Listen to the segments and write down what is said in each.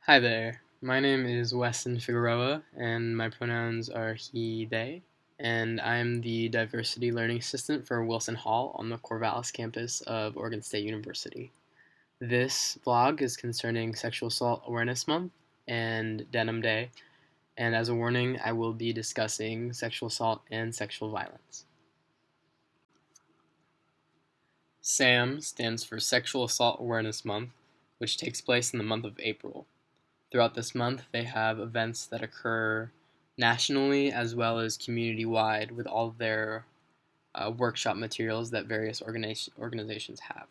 Hi there, my name is Weston Figueroa, and my pronouns are he, they, and I'm the Diversity Learning Assistant for Wilson Hall on the Corvallis campus of Oregon State University. This vlog is concerning Sexual Assault Awareness Month and Denim Day, and as a warning, I will be discussing sexual assault and sexual violence. SAAM stands for Sexual Assault Awareness Month, which takes place in the month of April. Throughout this month, they have events that occur nationally as well as community-wide with all of their workshop materials that various organizations have.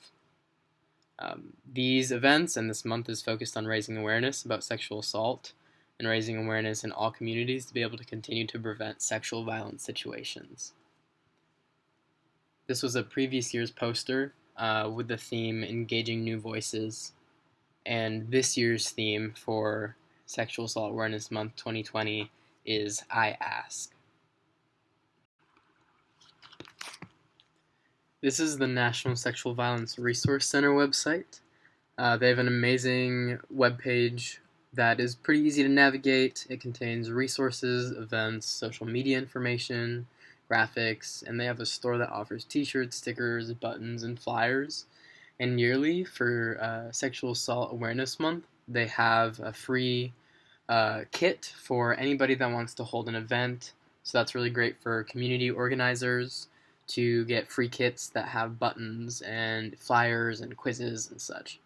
These events and this month is focused on raising awareness about sexual assault and raising awareness in all communities to be able to continue to prevent sexual violence situations. This was a previous year's poster with the theme Engaging New Voices. And this year's theme for Sexual Assault Awareness Month 2020 is I Ask. This is the National Sexual Violence Resource Center website. They have an amazing webpage that is pretty easy to navigate. It contains resources, events, social media information, graphics, and they have a store that offers t-shirts, stickers, buttons, and flyers. And yearly, for Sexual Assault Awareness Month, they have a free kit for anybody that wants to hold an event. So that's really great for community organizers to get free kits that have buttons and flyers and quizzes and such.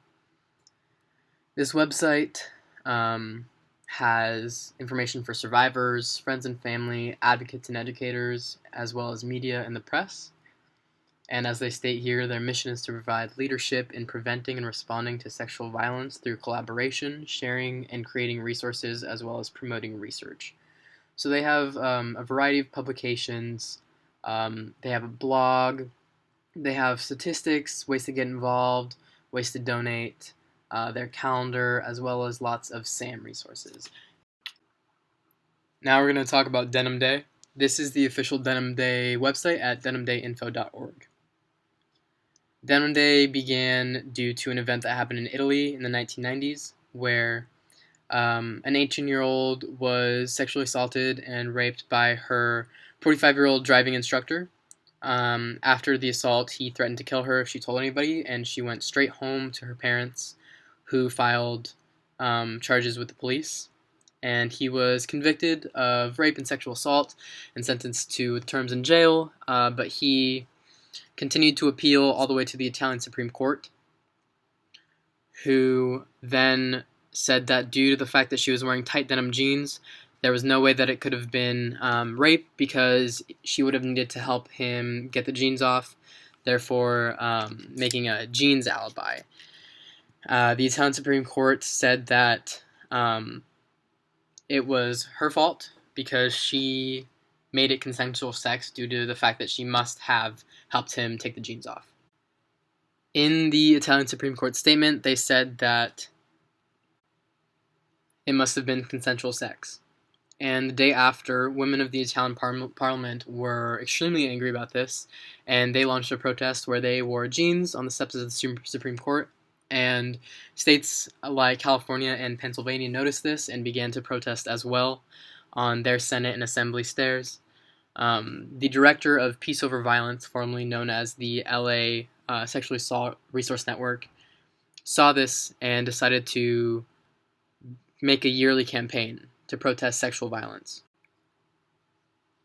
This website has information for survivors, friends and family, advocates and educators, as well as media and the press. And as they state here, their mission is to provide leadership in preventing and responding to sexual violence through collaboration, sharing, and creating resources, as well as promoting research. So they have a variety of publications. They have a blog. They have statistics, ways to get involved, ways to donate, their calendar, as well as lots of SAAM resources. Now we're going to talk about Denim Day. This is the official Denim Day website at denimdayinfo.org. Denim Day began due to an event that happened in Italy in the 1990s where an 18-year-old was sexually assaulted and raped by her 45-year-old driving instructor. After the assault, he threatened to kill her if she told anybody, and she went straight home to her parents, who filed charges with the police. And he was convicted of rape and sexual assault and sentenced to terms in jail, but he continued to appeal all the way to the Italian Supreme Court, who then said that due to the fact that she was wearing tight denim jeans, there was no way that it could have been rape because she would have needed to help him get the jeans off, therefore making a jeans alibi. The Italian Supreme Court said that it was her fault because she made it consensual sex due to the fact that she must have helped him take the jeans off. In the Italian Supreme Court statement, they said that it must have been consensual sex. And the day after, women of the Italian Parliament were extremely angry about this, and they launched a protest where they wore jeans on the steps of the Supreme Court. And states like California and Pennsylvania noticed this and began to protest as well on their Senate and Assembly stairs. The director of Peace Over Violence, formerly known as the LA Sexually Assault Resource Network, saw this and decided to make a yearly campaign to protest sexual violence.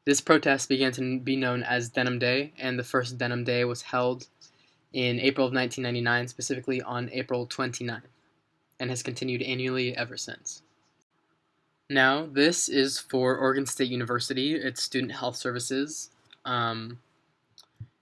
This protest began to be known as Denim Day, and the first Denim Day was held in April of 1999, specifically on April 29th, and has continued annually ever since. Now, this is for Oregon State University, its Student Health Services, and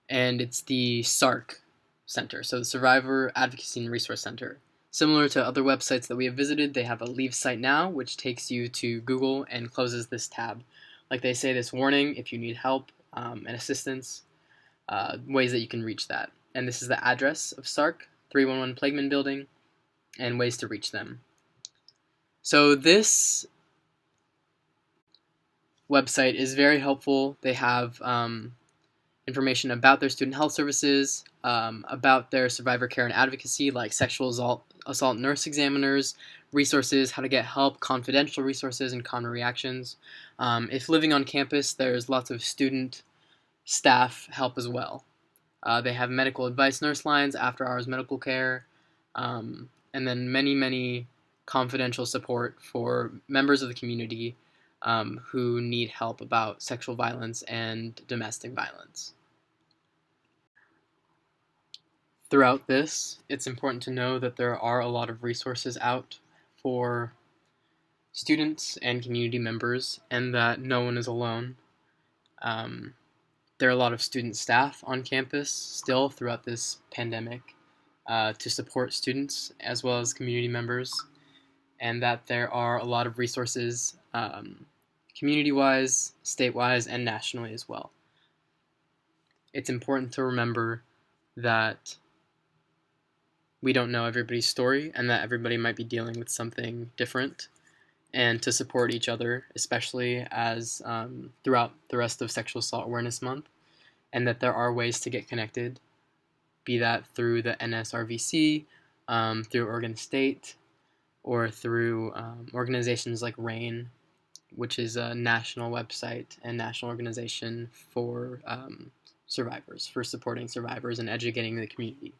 it's the SARC Center, so the Survivor Advocacy and Resource Center. Similar to other websites that we have visited, they have a Leave Site Now, which takes you to Google and closes this tab. Like they say, this warning if you need help and assistance, ways that you can reach that. And this is the address of SARC, 311 Plagueman Building, and ways to reach them. So this website is very helpful. They have information about their student health services, about their survivor care and advocacy, like sexual assault nurse examiners, resources, how to get help, confidential resources, and common reactions. If living on campus, there's lots of student staff help as well. They have medical advice nurse lines, after-hours medical care, and then many confidential support for members of the community who need help about sexual violence and domestic violence. Throughout this, it's important to know that there are a lot of resources out for students and community members, and that no one is alone. There are a lot of student staff on campus still throughout this pandemic to support students as well as community members, and that there are a lot of resources community-wise, state-wise, and nationally as well. It's important to remember that we don't know everybody's story and that everybody might be dealing with something different, and to support each other, especially as throughout the rest of Sexual Assault Awareness Month, and that there are ways to get connected, be that through the NSRVC, through Oregon State, or through organizations like RAIN, which is a national website and national organization for survivors, for supporting survivors and educating the community.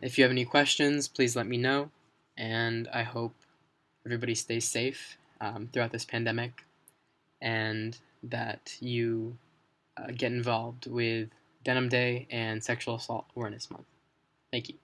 If you have any questions, please let me know, and I hope everybody stays safe throughout this pandemic, and that you get involved with Denim Day and Sexual Assault Awareness Month. Thank you.